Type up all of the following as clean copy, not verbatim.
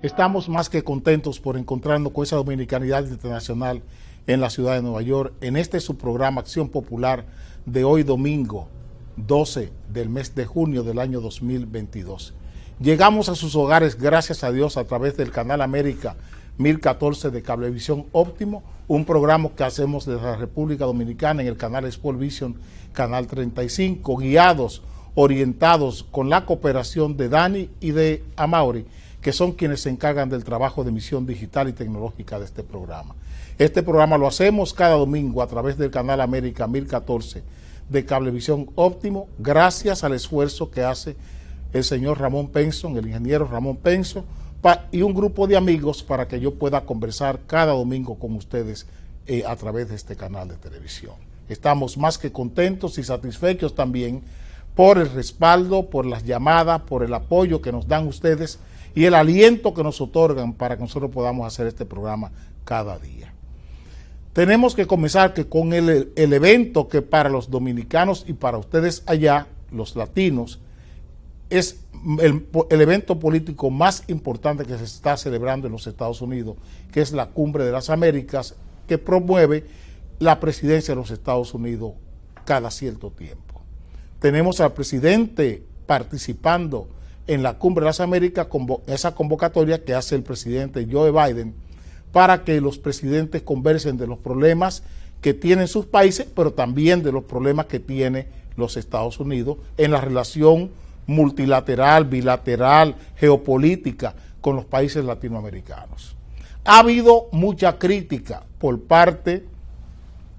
Estamos más que contentos por encontrarnos con esa dominicanidad internacional en la ciudad de Nueva York, en este su programa Acción Popular de hoy domingo 12 del mes de junio del año 2022. Llegamos a sus hogares, gracias a Dios, a través del Canal América 1014 de Cablevisión Óptimo, un programa que hacemos desde la República Dominicana en el canal Sport Vision, canal 35, guiados, orientados con la cooperación de Dani y de Amaury, que son quienes se encargan del trabajo de emisión digital y tecnológica de este programa. Este programa lo hacemos cada domingo a través del Canal América 1014 de Cablevisión Óptimo, gracias al esfuerzo que hace el señor Ramón Penson, el ingeniero Ramón Penson, y un grupo de amigos para que yo pueda conversar cada domingo con ustedes a través de este canal de televisión. Estamos más que contentos y satisfechos también por el respaldo, por las llamadas, por el apoyo que nos dan ustedes y el aliento que nos otorgan para que nosotros podamos hacer este programa cada día. Tenemos que comenzar con el evento que para los dominicanos y para ustedes allá, los latinos, es el evento político más importante que se está celebrando en los Estados Unidos, que es la Cumbre de las Américas, que promueve la presidencia de los Estados Unidos cada cierto tiempo. Tenemos al presidente participando en la Cumbre de las Américas, esa convocatoria que hace el presidente Joe Biden, para que los presidentes conversen de los problemas que tienen sus países, pero también de los problemas que tiene los Estados Unidos en la relación multilateral, bilateral, geopolítica con los países latinoamericanos. Ha habido mucha crítica por parte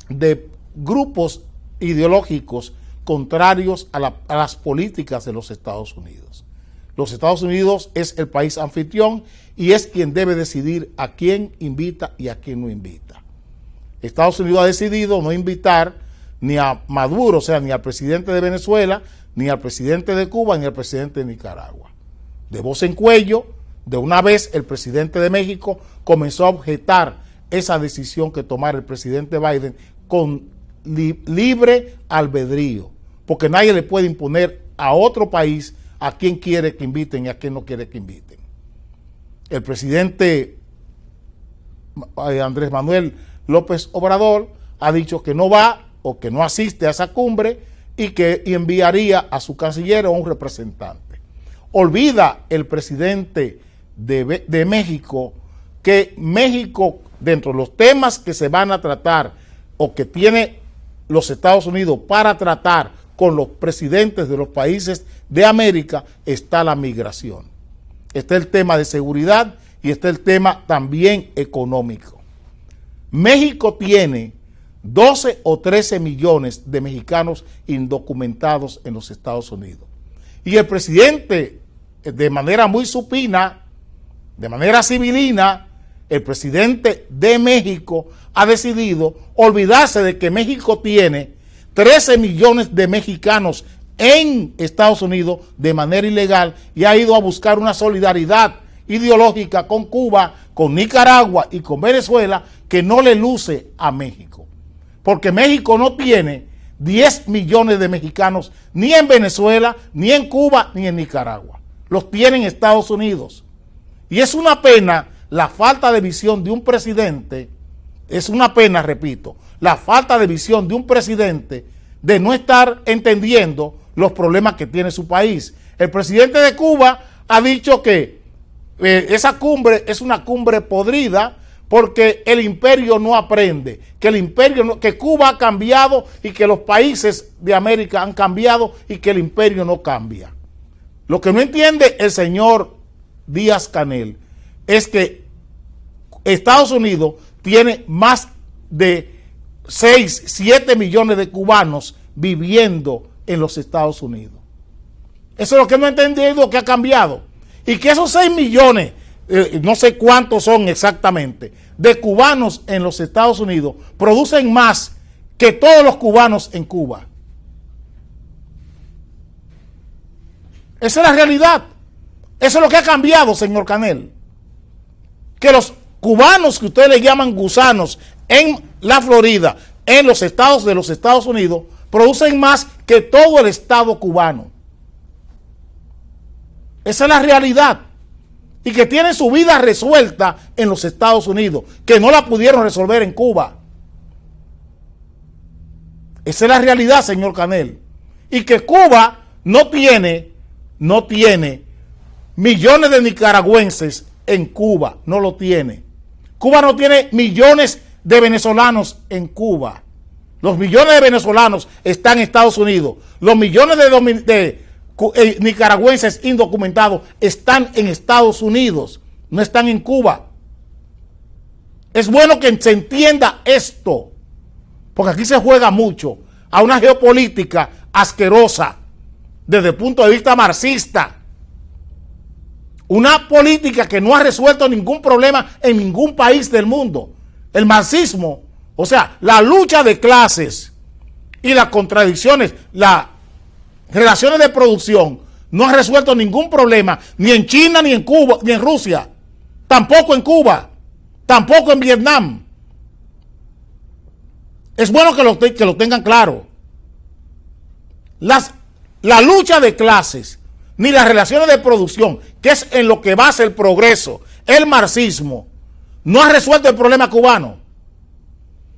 de grupos ideológicos contrarios a las políticas de los Estados Unidos. Los Estados Unidos es el país anfitrión y es quien debe decidir a quién invita y a quién no invita. Estados Unidos ha decidido no invitar ni a Maduro, o sea, ni al presidente de Venezuela, ni al presidente de Cuba, ni al presidente de Nicaragua. De voz en cuello, de una vez el presidente de México comenzó a objetar esa decisión que tomara el presidente Biden con libre albedrío, porque nadie le puede imponer a otro país a quién quiere que inviten y a quién no quiere que inviten. El presidente Andrés Manuel López Obrador ha dicho que no va o que no asiste a esa cumbre y que enviaría a su canciller o a un representante. Olvida el presidente de México que México, dentro de los temas que se van a tratar o que tiene los Estados Unidos para tratar con los presidentes de los países de América, está la migración. Está el tema de seguridad y está el tema también económico. México tiene 12 o 13 millones de mexicanos indocumentados en los Estados Unidos. Y el presidente, de manera muy supina, de manera civilina, el presidente de México ha decidido olvidarse de que México tiene 13 millones de mexicanos en Estados Unidos de manera ilegal y ha ido a buscar una solidaridad ideológica con Cuba, con Nicaragua y con Venezuela que no le luce a México. Porque México no tiene 10 millones de mexicanos ni en Venezuela, ni en Cuba, ni en Nicaragua. Los tienen Estados Unidos. Y es una pena la falta de visión de un presidente, es una pena, repito, la falta de visión de un presidente de no estar entendiendo los problemas que tiene su país. El presidente de Cuba ha dicho que esa cumbre es una cumbre podrida porque el imperio no aprende, que Cuba ha cambiado y que los países de América han cambiado y que el imperio no cambia. Lo que no entiende el señor Díaz-Canel es que Estados Unidos tiene más de 6, 7 millones de cubanos viviendo en los Estados Unidos. Eso es lo que no ha entendido, que ha cambiado. Y que esos 6 millones, no sé cuántos son exactamente, de cubanos en los Estados Unidos, producen más que todos los cubanos en Cuba. Esa es la realidad. Eso es lo que ha cambiado, señor Canel. Que los cubanos que ustedes le llaman gusanos en la Florida, en los estados de los Estados Unidos, producen más que todo el estado cubano. Esa es la realidad. y que tienen su vida resuelta en los Estados Unidos, que no la pudieron resolver en Cuba. Esa es la realidad, señor Canel. Y que Cuba no tiene millones de nicaragüenses en Cuba, no lo tiene. Cuba no tiene millones de venezolanos en Cuba. Los millones de venezolanos están en Estados Unidos. Los millones de nicaragüenses indocumentados están en Estados Unidos, no están en Cuba. Es bueno que se entienda esto, porque aquí se juega mucho a una geopolítica asquerosa desde el punto de vista marxista. Una política que no ha resuelto ningún problema en ningún país del mundo. El marxismo, o sea, la lucha de clases y las contradicciones, las relaciones de producción, no ha resuelto ningún problema, ni en China, ni en Cuba, ni en Rusia, tampoco en Cuba, tampoco en Vietnam. Es bueno que lo tengan claro. La lucha de clases, ni las relaciones de producción, que es en lo que basa el progreso, el marxismo, no ha resuelto el problema cubano,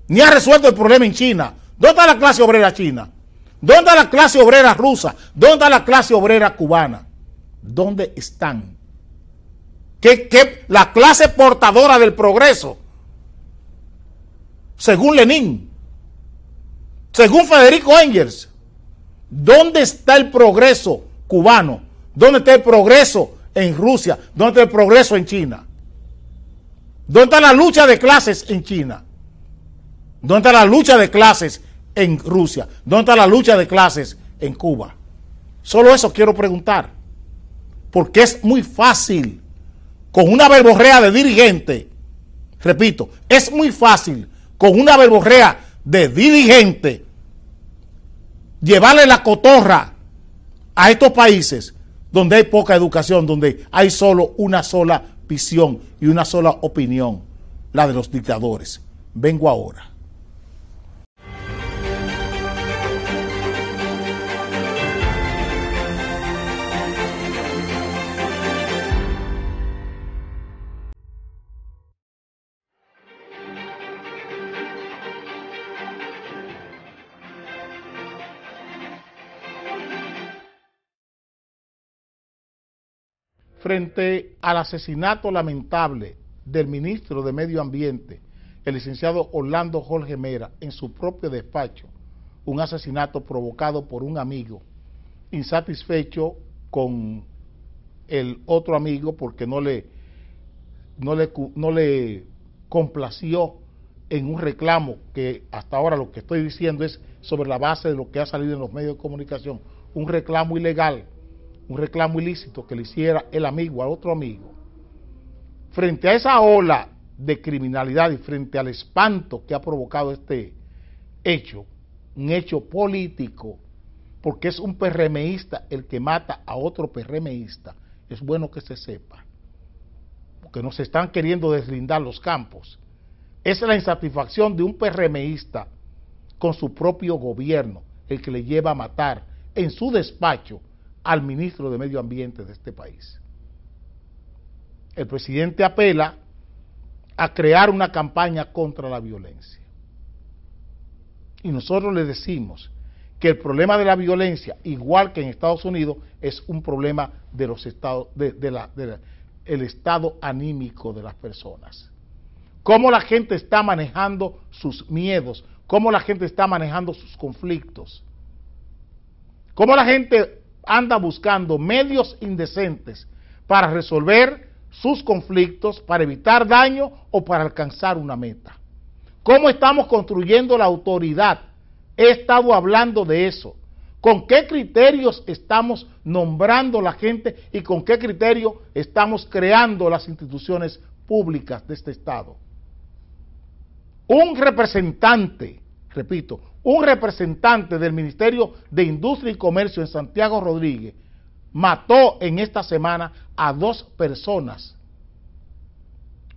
ni ha resuelto el problema en China. ¿Dónde está la clase obrera china? ¿Dónde está la clase obrera rusa? ¿Dónde está la clase obrera cubana? ¿Dónde están? ¿Qué la clase portadora del progreso? Según Lenin, según Federico Engels, ¿dónde está el progreso cubano? ¿Dónde está el progreso en Rusia? ¿Dónde está el progreso en China? ¿Dónde está la lucha de clases en China? ¿Dónde está la lucha de clases en Rusia? ¿Dónde está la lucha de clases en Cuba? Solo eso quiero preguntar. Porque es muy fácil, con una verborrea de dirigente, repito, es muy fácil, con una verborrea de dirigente, llevarle la cotorra a estos países donde hay poca educación, donde hay solo una sola visión y una sola opinión, la de los dictadores. Vengo ahora. Frente al asesinato lamentable del ministro de Medio Ambiente, el licenciado Orlando Jorge Mera, en su propio despacho, un asesinato provocado por un amigo, insatisfecho con el otro amigo porque no le complació en un reclamo que hasta ahora lo que estoy diciendo es sobre la base de lo que ha salido en los medios de comunicación, un reclamo ilegal, un reclamo ilícito que le hiciera el amigo al otro amigo. Frente a esa ola de criminalidad y frente al espanto que ha provocado este hecho, un hecho político, porque es un PRMista el que mata a otro PRMista, es bueno que se sepa, porque nos están queriendo deslindar los campos. Es la insatisfacción de un PRMista con su propio gobierno el que le lleva a matar en su despacho al ministro de Medio Ambiente de este país. El presidente apela a crear una campaña contra la violencia. Y nosotros le decimos que el problema de la violencia, igual que en Estados Unidos, es un problema de los estados, el estado anímico de las personas. Cómo la gente está manejando sus miedos, cómo la gente está manejando sus conflictos, cómo la gente anda buscando medios indecentes para resolver sus conflictos, para evitar daño o para alcanzar una meta. ¿Cómo estamos construyendo la autoridad? He estado hablando de eso. ¿Con qué criterios estamos nombrando la gente y con qué criterio estamos creando las instituciones públicas de este Estado? Un representante, repito, un representante del Ministerio de Industria y Comercio en Santiago Rodríguez mató en esta semana a 2 personas.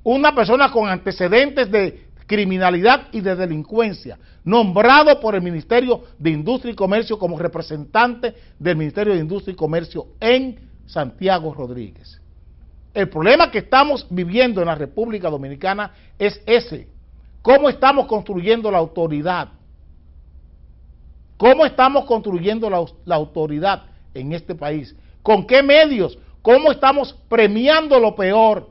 Una persona con antecedentes de criminalidad y de delincuencia, nombrado por el Ministerio de Industria y Comercio como representante del Ministerio de Industria y Comercio en Santiago Rodríguez. El problema que estamos viviendo en la República Dominicana es ese. ¿Cómo estamos construyendo la autoridad? ¿Cómo estamos construyendo la autoridad en este país? ¿Con qué medios? ¿Cómo estamos premiando lo peor?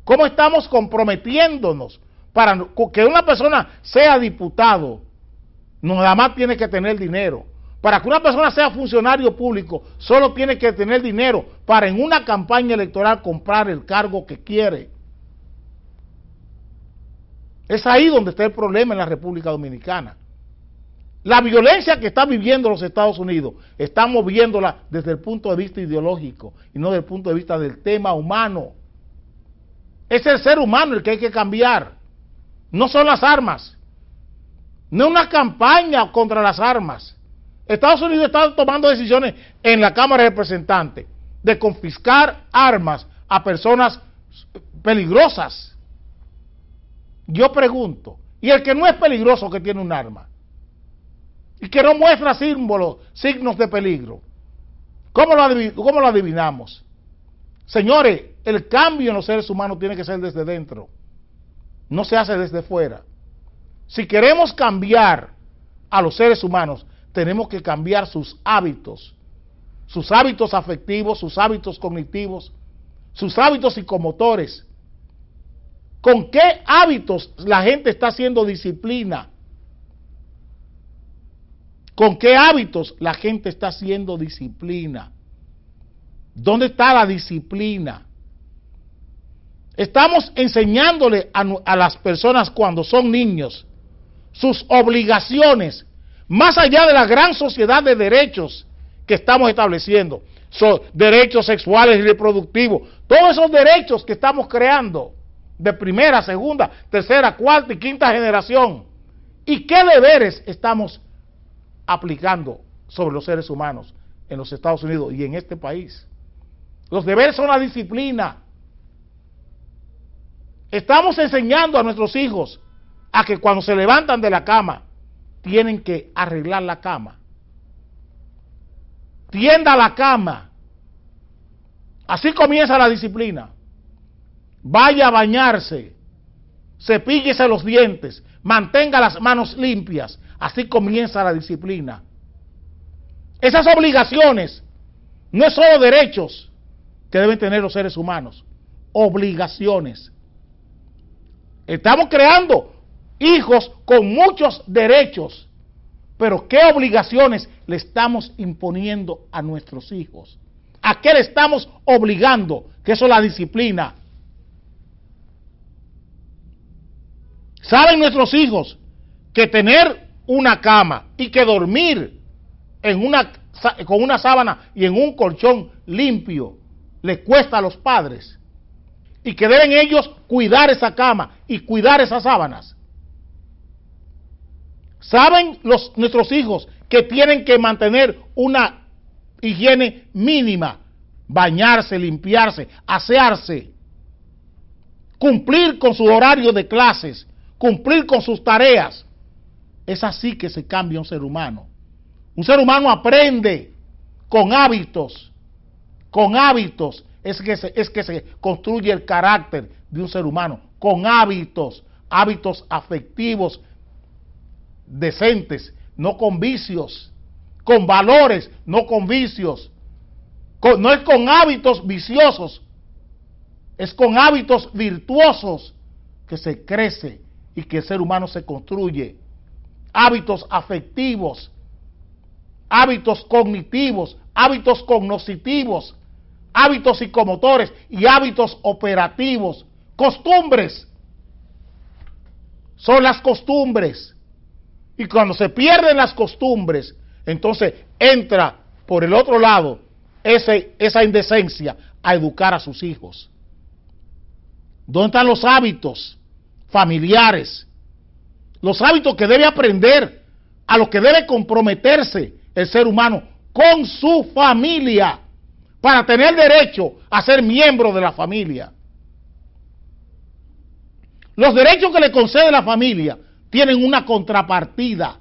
¿Cómo estamos comprometiéndonos para que una persona sea diputado? Nada más tiene que tener dinero. Para que una persona sea funcionario público, solo tiene que tener dinero para en una campaña electoral comprar el cargo que quiere. Es ahí donde está el problema en la República Dominicana. La violencia que está viviendo los Estados Unidos, estamos viéndola desde el punto de vista ideológico y no desde el punto de vista del tema humano. Es el ser humano el que hay que cambiar, no son las armas. No es una campaña contra las armas. Estados Unidos está tomando decisiones en la Cámara de Representantes de confiscar armas a personas peligrosas. Yo pregunto, ¿y el que no es peligroso que tiene un arma? Y que no muestra signos de peligro, ¿cómo lo adivinamos? Señores, el cambio en los seres humanos tiene que ser desde dentro, no se hace desde fuera. Si queremos cambiar a los seres humanos, tenemos que cambiar sus hábitos afectivos, sus hábitos cognitivos, sus hábitos psicomotores. ¿Con qué hábitos la gente está haciendo disciplina? ¿Con qué hábitos la gente está haciendo disciplina? ¿Dónde está la disciplina? Estamos enseñándole a las personas cuando son niños sus obligaciones, más allá de la gran sociedad de derechos que estamos estableciendo, derechos sexuales y reproductivos, todos esos derechos que estamos creando de primera, segunda, tercera, cuarta y quinta generación. ¿Y qué deberes estamos aplicando sobre los seres humanos en los Estados Unidos y en este país? Los deberes son la disciplina. Estamos enseñando a nuestros hijos a que cuando se levantan de la cama tienen que arreglar la cama, tienda la cama. Así comienza la disciplina. Vaya a bañarse, cepíllese los dientes, mantenga las manos limpias. Así comienza la disciplina. Esas obligaciones no es solo derechos que deben tener los seres humanos, obligaciones. Estamos creando hijos con muchos derechos, pero ¿qué obligaciones le estamos imponiendo a nuestros hijos? ¿A qué le estamos obligando? Que eso es la disciplina. ¿Saben nuestros hijos que tener una cama y que dormir con una sábana y en un colchón limpio le cuesta a los padres? Y que deben ellos cuidar esa cama y cuidar esas sábanas. ¿Saben nuestros hijos que tienen que mantener una higiene mínima? Bañarse, limpiarse, asearse, cumplir con su horario de clases, cumplir con sus tareas. Es así que se cambia un ser humano. Un ser humano aprende con hábitos. Con hábitos es que se construye el carácter de un ser humano. Con hábitos afectivos decentes, no con vicios. Con valores, no con vicios. No es con hábitos viciosos, es con hábitos virtuosos que se crece y que el ser humano se construye. Hábitos afectivos, hábitos cognitivos, hábitos cognoscitivos, hábitos psicomotores y hábitos operativos. Costumbres, son las costumbres. Y cuando se pierden las costumbres, entonces entra por el otro lado esa indecencia a educar a sus hijos. ¿Dónde están los hábitos familiares? Los hábitos que debe aprender, a los que debe comprometerse el ser humano con su familia para tener derecho a ser miembro de la familia. Los derechos que le concede la familia tienen una contrapartida,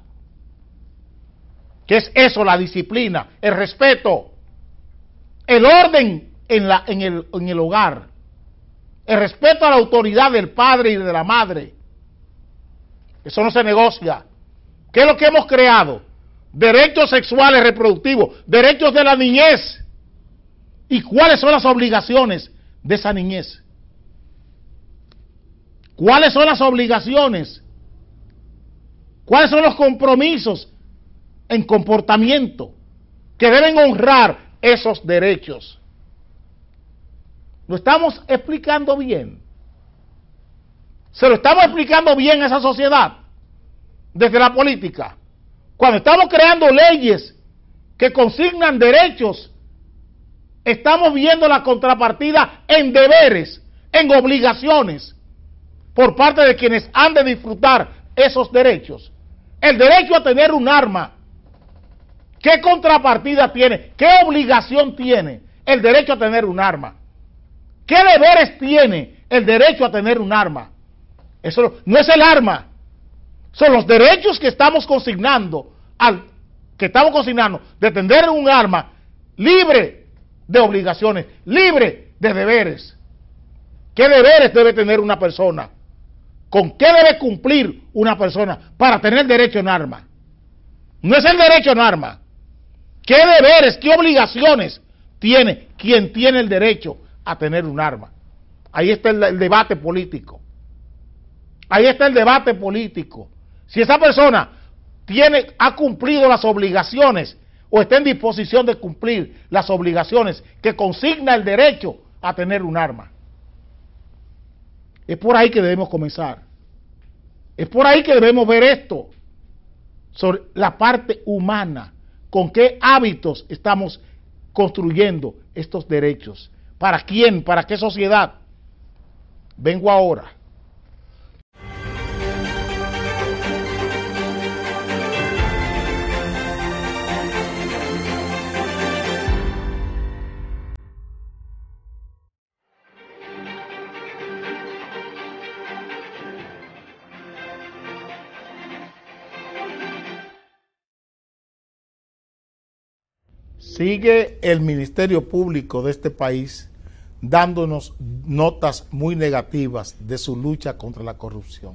que es eso, la disciplina, el respeto, el orden en el hogar, el respeto a la autoridad del padre y de la madre. Eso no se negocia. ¿Qué es lo que hemos creado? Derechos sexuales reproductivos, derechos de la niñez. ¿Y cuáles son las obligaciones de esa niñez? ¿Cuáles son las obligaciones? ¿Cuáles son los compromisos en comportamiento que deben honrar esos derechos? ¿Lo estamos explicando bien? ¿Se lo estamos explicando bien a esa sociedad? Desde la política. Cuando estamos creando leyes que consignan derechos, estamos viendo la contrapartida en deberes, en obligaciones, por parte de quienes han de disfrutar esos derechos. El derecho a tener un arma, ¿qué contrapartida tiene? ¿Qué obligación tiene el derecho a tener un arma? ¿Qué deberes tiene el derecho a tener un arma? Eso no es el arma, son los derechos que estamos consignando, de tener un arma libre de obligaciones, libre de deberes. ¿Qué deberes debe tener una persona? ¿Con qué debe cumplir una persona para tener derecho en arma? No es el derecho en arma. ¿Qué deberes, qué obligaciones tiene quien tiene el derecho a tener un arma? Ahí está el debate político. Ahí está el debate político. Si esa persona ha cumplido las obligaciones o está en disposición de cumplir las obligaciones que consigna el derecho a tener un arma. Es por ahí que debemos comenzar. Es por ahí que debemos ver esto, sobre la parte humana, con qué hábitos estamos construyendo estos derechos. ¿Para quién? ¿Para qué sociedad? Vengo ahora. Sigue el Ministerio Público de este país dándonos notas muy negativas de su lucha contra la corrupción.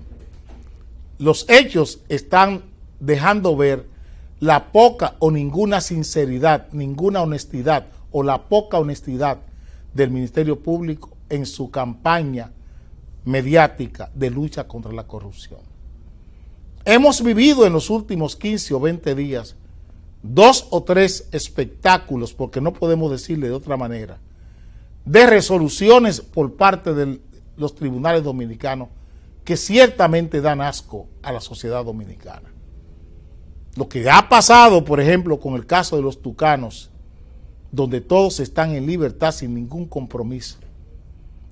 Los hechos están dejando ver la poca o ninguna sinceridad, ninguna honestidad o la poca honestidad del Ministerio Público en su campaña mediática de lucha contra la corrupción. Hemos vivido en los últimos 15 o 20 días 2 o 3 espectáculos, porque no podemos decirle de otra manera, de resoluciones por parte de los tribunales dominicanos que ciertamente dan asco a la sociedad dominicana. Lo que ha pasado, por ejemplo, con el caso de los tucanos, donde todos están en libertad sin ningún compromiso.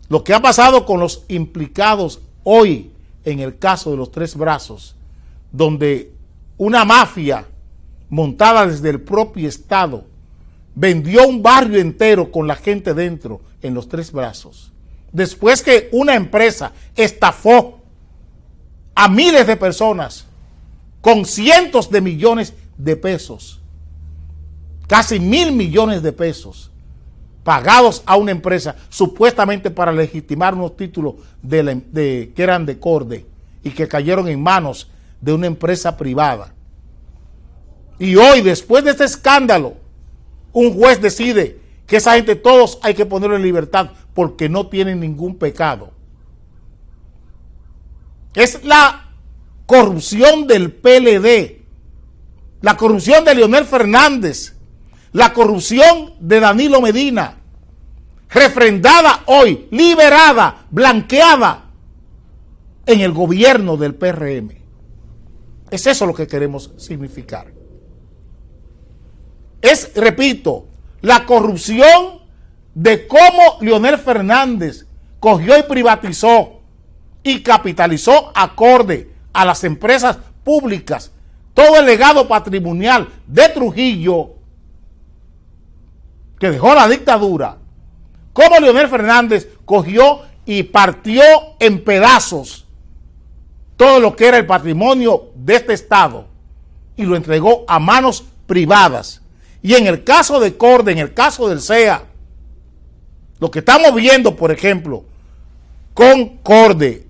Lo que ha pasado con los implicados hoy en el caso de los Tres Brazos, donde una mafia montada desde el propio Estado vendió un barrio entero con la gente dentro en los Tres Brazos. Después que una empresa estafó a miles de personas con cientos de millones de pesos, casi 1.000 millones de pesos, pagados a una empresa supuestamente para legitimar unos títulos que eran de Corde y que cayeron en manos de una empresa privada. Y hoy, después de este escándalo, un juez decide que esa gente todos hay que ponerlos en libertad porque no tienen ningún pecado. Es la corrupción del PLD, la corrupción de Leonel Fernández, la corrupción de Danilo Medina, refrendada hoy, liberada, blanqueada en el gobierno del PRM. Es eso lo que queremos significar. Es, repito, la corrupción de cómo Leonel Fernández cogió y privatizó y capitalizó acorde a las empresas públicas todo el legado patrimonial de Trujillo que dejó la dictadura. Cómo Leonel Fernández cogió y partió en pedazos todo lo que era el patrimonio de este Estado y lo entregó a manos privadas. Y en el caso de Corde, en el caso del CEA, Lo que estamos viendo, por ejemplo, con CORDE,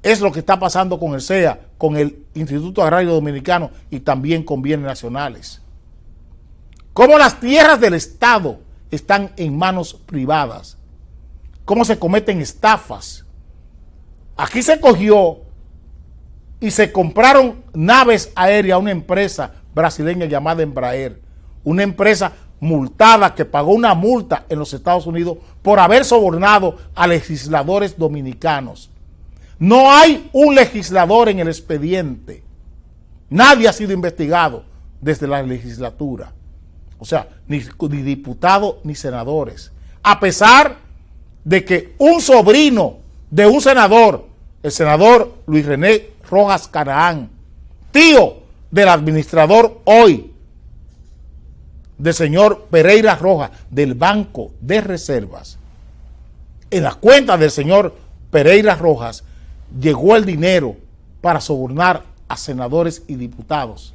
es lo que está pasando con el CEA, con el Instituto Agrario Dominicano y también con bienes nacionales. Cómo las tierras del Estado están en manos privadas. Cómo se cometen estafas. Aquí se cogió y se compraron naves aéreas a una empresa brasileña llamada Embraer. Una empresa multada que pagó una multa en los Estados Unidos por haber sobornado a legisladores dominicanos. No hay un legislador en el expediente. Nadie ha sido investigado desde la legislatura. O sea, ni diputados ni senadores. A pesar de que un sobrino de un senador, el senador Luis René Rojas Canaán, tío del administrador hoy, del señor Pereira Rojas, del Banco de Reservas, en la cuenta del señor Pereira Rojas llegó el dinero para sobornar a senadores y diputados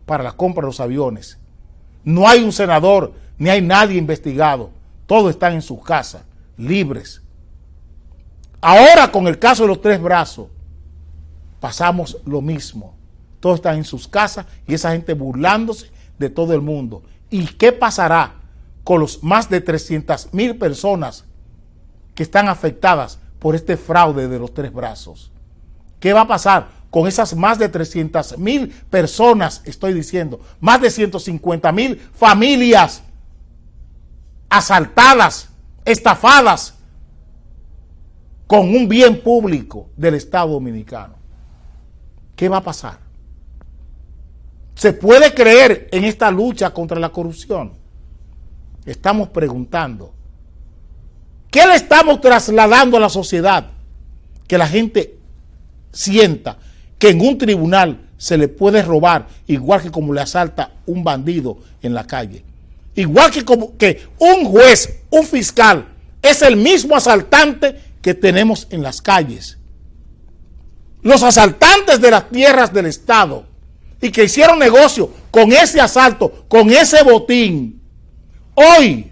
para la compra de los aviones. No hay un senador, ni hay nadie investigado. Todos están en sus casas, libres. Ahora con el caso de los Tres Brazos, pasamos lo mismo. Todos están en sus casas y esa gente burlándose de todo el mundo. ¿Y qué pasará con los más de 300,000 personas que están afectadas por este fraude de los Tres Brazos? ¿Qué va a pasar con esas más de 300,000 personas? Estoy diciendo, más de 150,000 familias asaltadas, estafadas con un bien público del Estado Dominicano. ¿Qué va a pasar? ¿Se puede creer en esta lucha contra la corrupción? Estamos preguntando. ¿Qué le estamos trasladando a la sociedad? Que la gente sienta que en un tribunal se le puede robar, igual que como le asalta un bandido en la calle. Igual que como que un juez, un fiscal, es el mismo asaltante que tenemos en las calles. Los asaltantes de las tierras del Estado y que hicieron negocio con ese asalto, con ese botín, hoy,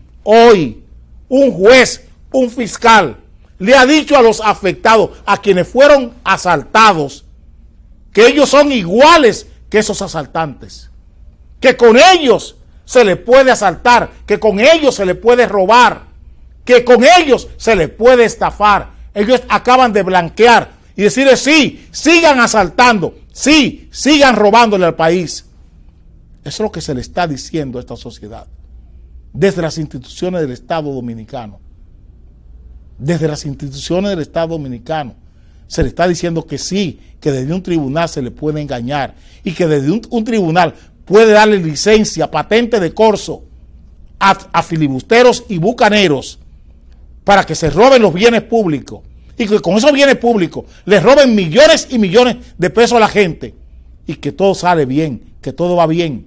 un juez, un fiscal, le ha dicho a los afectados, a quienes fueron asaltados, que ellos son iguales que esos asaltantes, que con ellos se les puede asaltar, que con ellos se les puede robar, que con ellos se les puede estafar. Ellos acaban de blanquear y decirle sí, sigan asaltando, sí, sigan robándole al país. Eso es lo que se le está diciendo a esta sociedad, desde las instituciones del Estado Dominicano. Desde las instituciones del Estado Dominicano se le está diciendo que sí, que desde un tribunal se le puede engañar y que desde un tribunal puede darle licencia, patente de corso a filibusteros y bucaneros para que se roben los bienes públicos y que con esos bienes públicos les roben millones y millones de pesos a la gente y que todo sale bien, que todo va bien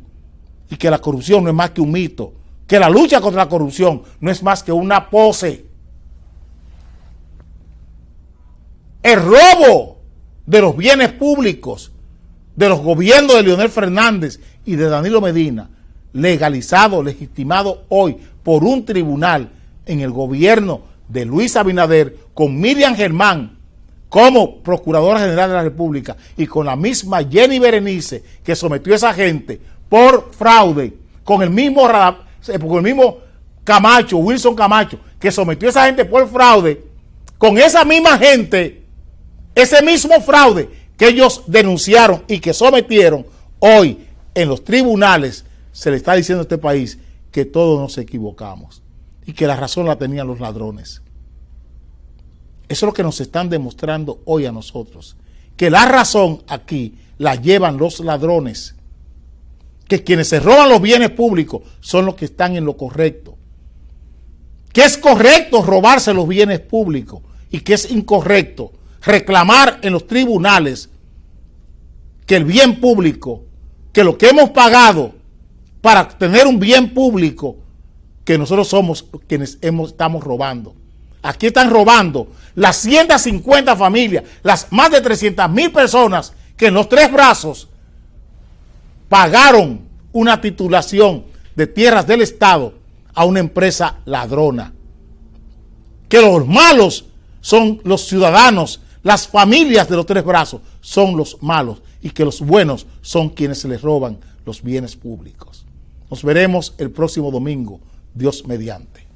y que la corrupción no es más que un mito, que la lucha contra la corrupción no es más que una pose. El robo de los bienes públicos de los gobiernos de Leonel Fernández y de Danilo Medina, legalizado, legitimado hoy por un tribunal en el gobierno de Luis Abinader, con Miriam Germán como Procuradora General de la República y con la misma Jenny Berenice, que sometió a esa gente por fraude, con el mismo Camacho, Wilson Camacho, que sometió a esa gente por fraude, con esa misma gente, ese mismo fraude que ellos denunciaron y que sometieron, hoy en los tribunales se le está diciendo a este país que todos nos equivocamos y que la razón la tenían los ladrones. Eso es lo que nos están demostrando hoy a nosotros, que la razón aquí la llevan los ladrones, que quienes se roban los bienes públicos son los que están en lo correcto, que es correcto robarse los bienes públicos y que es incorrecto reclamar en los tribunales que el bien público, que lo que hemos pagado para tener un bien público, que nosotros somos quienes estamos robando. Aquí están robando las 150 familias, las más de 300,000 personas que en los Tres Brazos pagaron una titulación de tierras del Estado a una empresa ladrona. que los malos son los ciudadanos, las familias de los Tres Brazos son los malos y que los buenos son quienes se les roban los bienes públicos. Nos veremos el próximo domingo, Dios mediante.